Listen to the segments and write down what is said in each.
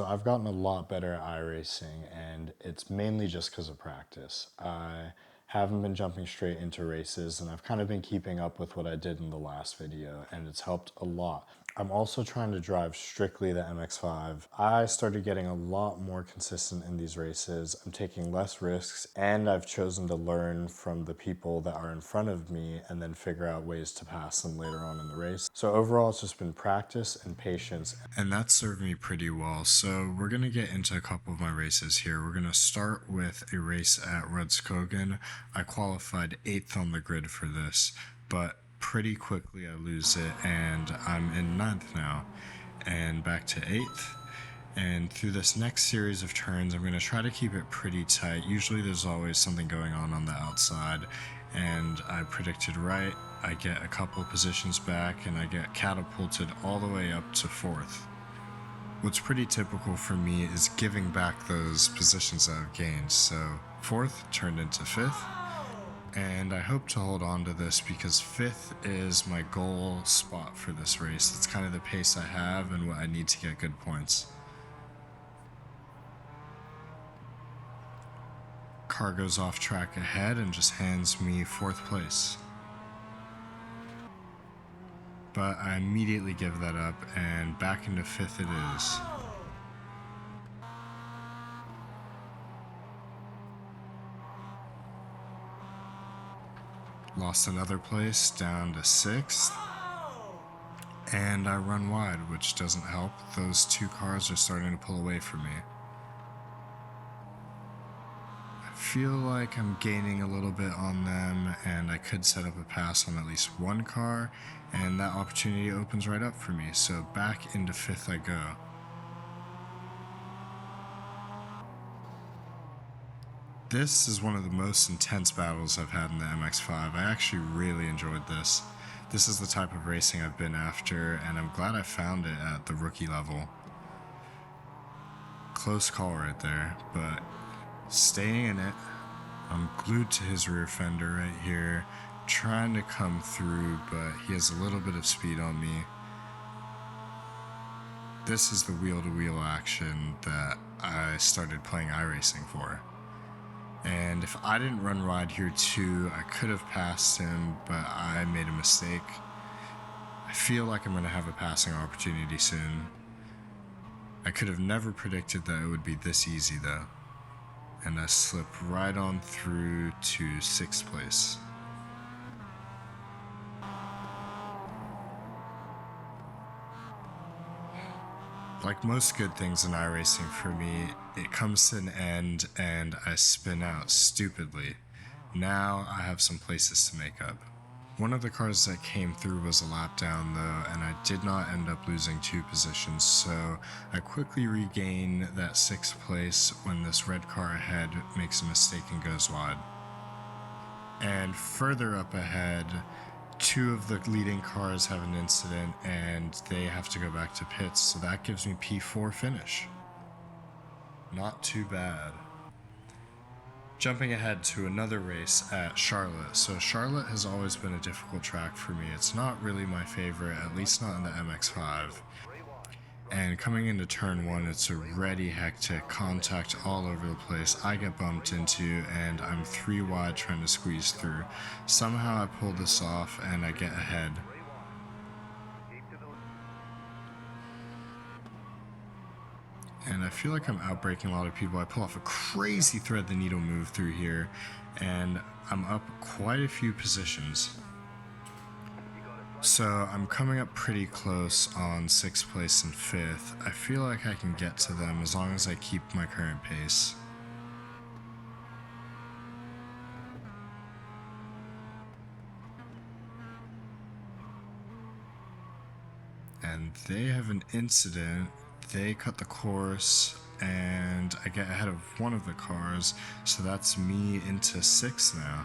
So I've gotten a lot better at iRacing, and it's mainly just because of practice. I haven't been jumping straight into races, and I've kind of been keeping up with what I did in the last video, and it's helped a lot. I'm also trying to drive strictly the MX-5. I started getting a lot more consistent in these races. I'm taking less risks, and I've chosen to learn from the people that are in front of me and then figure out ways to pass them later on in the race. So overall, it's just been practice and patience, and that served me pretty well. So we're going to get into a couple of my races here. We're going to start with a race at Rudskogen. I qualified 8th on the grid for this, but pretty quickly I lose it and I'm in 9th now and back to 8th. And through this next series of turns, I'm going to try to keep it pretty tight. Usually there's always something going on the outside, and I predicted right. I get a couple positions back and I get catapulted all the way up to 4th. What's pretty typical for me is giving back those positions that I've gained. So 4th turned into 5th, and I hope to hold on to this because 5th is my goal spot for this race. It's kind of the pace I have and what I need to get good points. Car goes off track ahead and just hands me 4th place. But I immediately give that up and back into 5th it is. Lost another place down to 6th. And I run wide, which doesn't help. Those two cars are starting to pull away from me. I feel like I'm gaining a little bit on them, and I could set up a pass on at least one car, and that opportunity opens right up for me. So back into 5th I go. This is one of the most intense battles I've had in the MX-5. I actually really enjoyed this. This is the type of racing I've been after, and I'm glad I found it at the rookie level. Close call right there, but staying in it. I'm glued to his rear fender right here, trying to come through, but he has a little bit of speed on me. This is the wheel-to-wheel action that I started playing iRacing for. And if I didn't run wide here too, I could have passed him, but I made a mistake. I feel like I'm going to have a passing opportunity soon. I could have never predicted that it would be this easy though. And I slip right on through to 6th place. Like most good things in iRacing for me, it comes to an end and I spin out stupidly. Now I have some places to make up. One of the cars that came through was a lap down though, and I did not end up losing 2 positions, so I quickly regain that 6th place when this red car ahead makes a mistake and goes wide. And further up ahead, 2 of the leading cars have an incident and they have to go back to pits, so that gives me P4 finish. Not too bad. Jumping ahead to another race at Charlotte. So Charlotte has always been a difficult track for me. It's not really my favorite, at least not in the MX-5. And coming into turn 1, it's already hectic, contact all over the place. I get bumped into and I'm 3 wide trying to squeeze through. Somehow I pull this off and I get ahead. And I feel like I'm outbraking a lot of people. I pull off a crazy thread the needle move through here, and I'm up quite a few positions. So I'm coming up pretty close on 6th place and 5th. I feel like I can get to them as long as I keep my current pace. And they have an incident. They cut the course and I get ahead of one of the cars, so that's me into 6th now.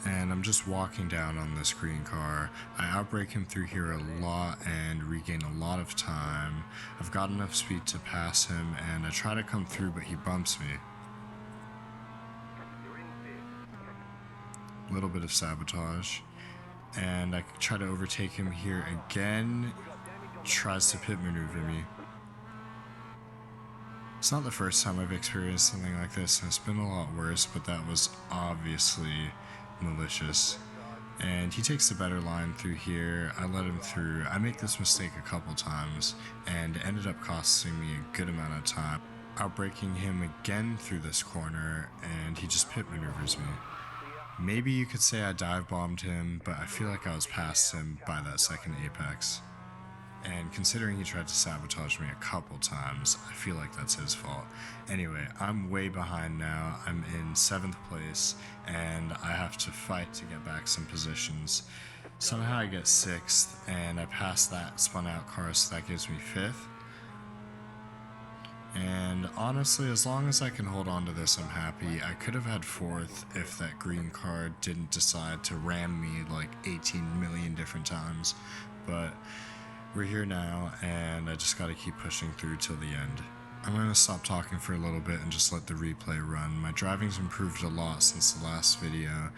And I'm just walking down on this green car. I outbrake him through here a lot and regain a lot of time. I've got enough speed to pass him and I try to come through, but he bumps me. A little bit of sabotage. And I try to overtake him here again. Tries to pit maneuver me. It's not the first time I've experienced something like this, and it's been a lot worse, but that was obviously malicious. And he takes the better line through here. I let him through. I make this mistake a couple times, and it ended up costing me a good amount of time. Outbraking him again through this corner, and he just pit maneuvers me. Maybe you could say I dive bombed him, but I feel like I was past him by that second apex. And considering he tried to sabotage me a couple times, I feel like that's his fault. Anyway, I'm way behind now. I'm in 7th place, and I have to fight to get back some positions. Somehow I get 6th, and I pass that spun out car, so that gives me 5th. And honestly, as long as I can hold on to this, I'm happy. I could have had 4th if that green car didn't decide to ram me like 18 million different times, but we're here now, and I just gotta keep pushing through till the end. I'm gonna stop talking for a little bit and just let the replay run. My driving's improved a lot since the last video.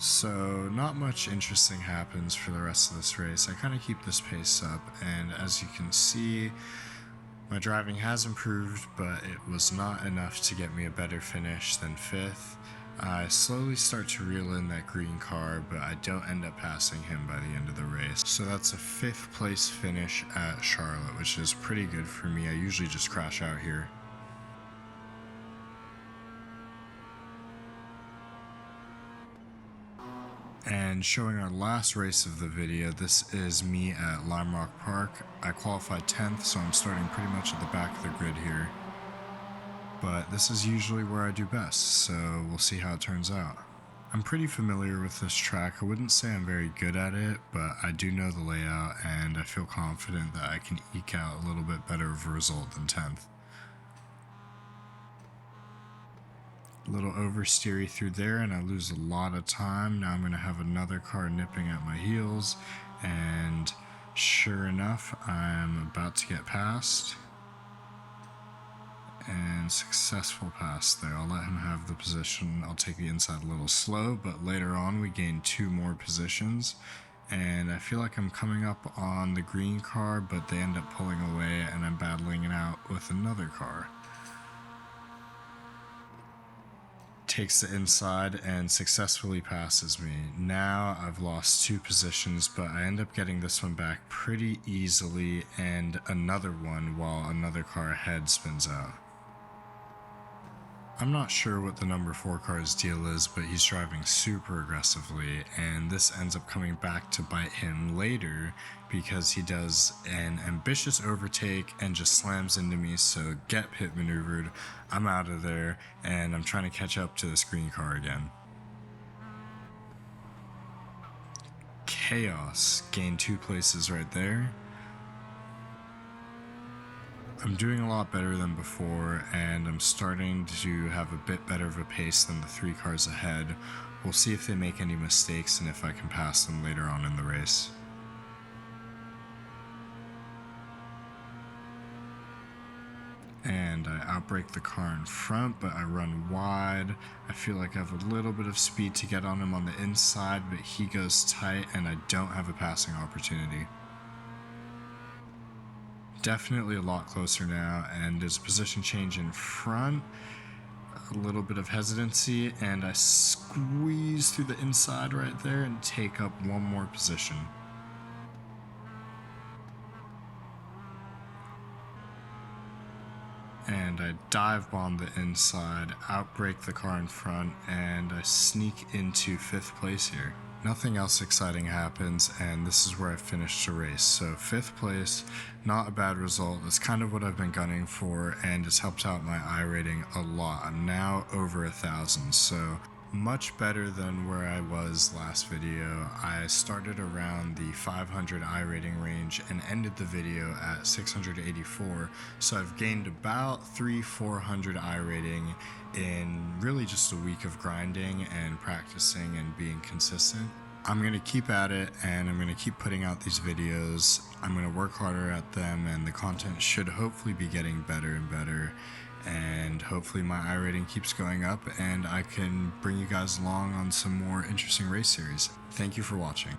So not much interesting happens for the rest of this race. I kind of keep this pace up, and as you can see, my driving has improved, but it was not enough to get me a better finish than 5th. I slowly start to reel in that green car, but I don't end up passing him by the end of the race. So that's a 5th place finish at Charlotte, which is pretty good for me. I usually just crash out here. And showing our last race of the video, this is me at Lime Rock Park. I qualified 10th, so I'm starting pretty much at the back of the grid here. But this is usually where I do best, so we'll see how it turns out. I'm pretty familiar with this track. I wouldn't say I'm very good at it, but I do know the layout, and I feel confident that I can eke out a little bit better of a result than 10th. A little oversteery through there, and I lose a lot of time. Now I'm going to have another car nipping at my heels, and sure enough, I'm about to get past. And successful pass there. I'll let him have the position. I'll take the inside a little slow, but later on we gain 2 more positions, and I feel like I'm coming up on the green car, but they end up pulling away, and I'm battling it out with another car. Takes the inside and successfully passes me. Now I've lost 2 positions, but I end up getting this one back pretty easily, and another one while another car ahead spins out. I'm not sure what the number 4 car's deal is, but he's driving super aggressively, and this ends up coming back to bite him later because he does an ambitious overtake and just slams into me, so get pit maneuvered. I'm out of there, and I'm trying to catch up to this green car again. Chaos. Gained 2 places right there. I'm doing a lot better than before, and I'm starting to have a bit better of a pace than the 3 cars ahead. We'll see if they make any mistakes and if I can pass them later on in the race. And I outbrake the car in front, but I run wide. I feel like I have a little bit of speed to get on him on the inside, but he goes tight and I don't have a passing opportunity. Definitely a lot closer now, and there's a position change in front, a little bit of hesitancy, and I squeeze through the inside right there and take up 1 more position. And I dive bomb the inside, outbrake the car in front, and I sneak into 5th place here. Nothing else exciting happens, and this is where I finished the race. So 5th place, not a bad result. That's kind of what I've been gunning for, and it's helped out my I rating a lot. I'm now over 1,000, so much better than where I was last video. I started around the 500 I rating range and ended the video at 684, so I've gained about 300-400 I rating in really just a week of grinding and practicing and being consistent. I'm going to keep at it, and I'm going to keep putting out these videos. I'm going to work harder at them, and the content should hopefully be getting better and better. And hopefully my iRating keeps going up, and I can bring you guys along on some more interesting race series. Thank you for watching.